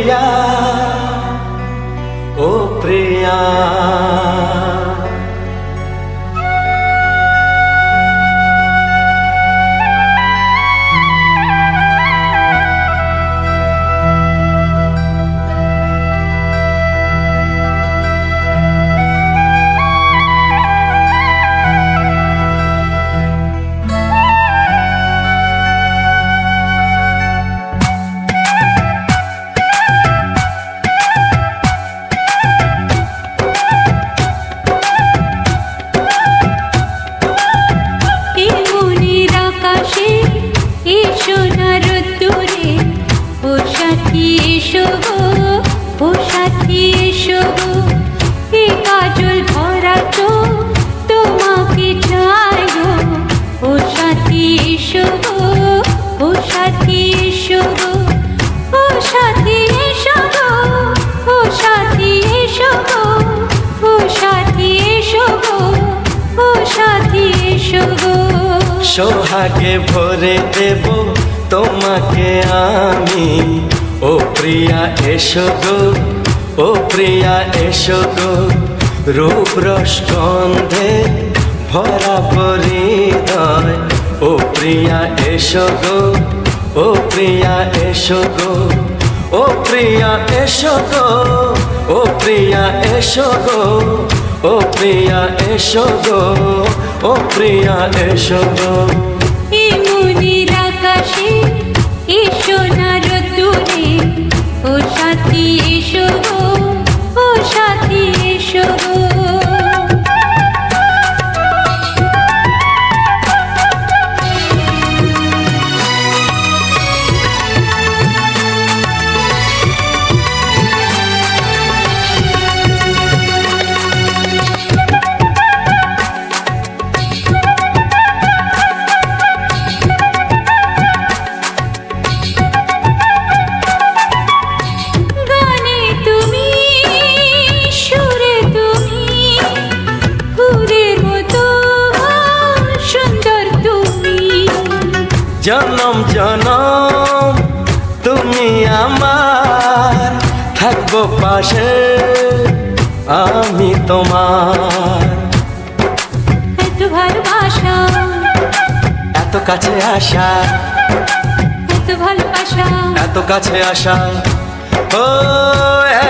প্রিয়া, ও প্রিয়া। সোহাগে ভরে দেব তোমাকে আমি, ও প্রিয়া এসো গো, ও প্রিয়া এসো গো। রূপ রস গন্ধে ভরা হৃদয়, ও প্রিয়া এসো গো, ও প্রিয়া এসো গো। ও প্রিয়া এসো গো, ও প্রিয়া এসো গো, ও প্রিয়া এসো গো, ও প্রিয়া এসো গো। এই মনের আকাশে এসো না রোদ্দুরে, ও সাথী এসো গো, ও সাথী এসো গো। জনম জনম তুমি আমার, থাকবো পাশে আমি তোমার। এত ভালোবাসা, এত কাছে আসা, এত ভালোবাসা, এত কাছে আসা। ও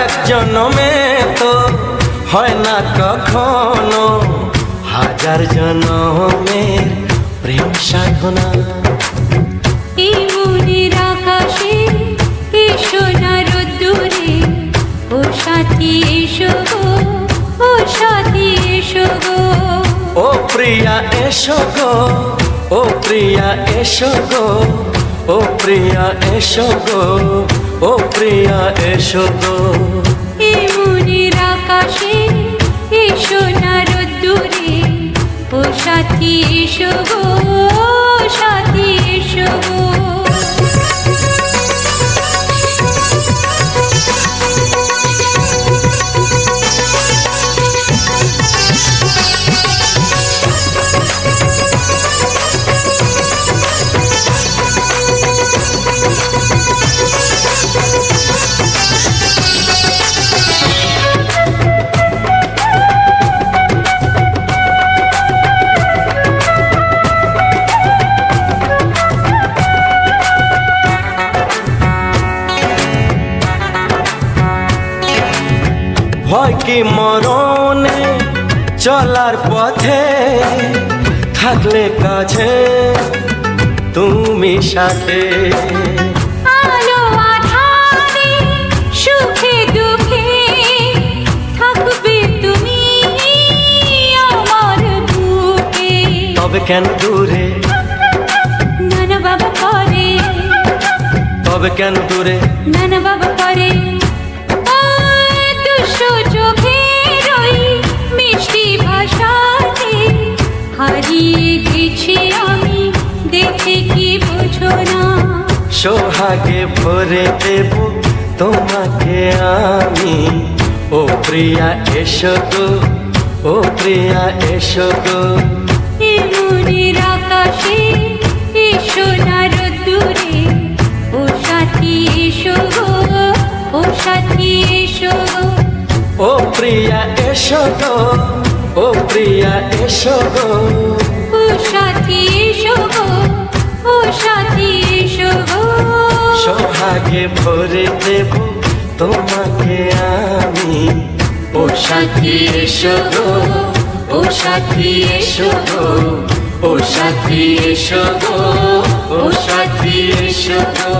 এক জনমে তো হয় না কখনো, হাজার জনমের প্রেম সাধনা। এই মনের আকাশে এসো না রোদ্দুরে, ও সাথী এসো গো, ও সাথী এসো গো। ও প্রিয়া এসো গো, ও প্রিয়া এসো গো, ও প্রিয়া এসো গো, ও প্রিয়া এসো গো। এই মনের আকাশে এসো না রোদ্দুরে, ও সাথী এসো গো, ও সাথী এসো গো। ভয় কি মরণে চলার পথে, থাকলে কাছে তুমি সাথে। আলো আঁধারে সুখে দুঃখে থাকবে তুমি আমার বুকে। তবে কেন দূরে, নানা বাবা করে, তবে কেন দূরে, নানা বাবা করে। মিষ্টি ভাষাতে হারিয়ে গেছি আমি, দেখে কি বোঝো না। সোহাগে ভরে দেব তোমাকে আমি, ও প্রিয়া এসো গো, ও প্রিয়া এসো গো। এই মনের আকাশে এসো না রোদ্দুরে, ও সাথী এসো গো, ও ও প্রিয়া এসো গো, ও প্রিয়া এসো গো, ও সাথী এসো গো, ও সাথী এসো গো। সোহাগে ভরে দেব তোমাকে আমি। ও সাথী এসো গো, ও সাথী এসো গো, ও সাথী এসো গো, ও সাথী এসো গো।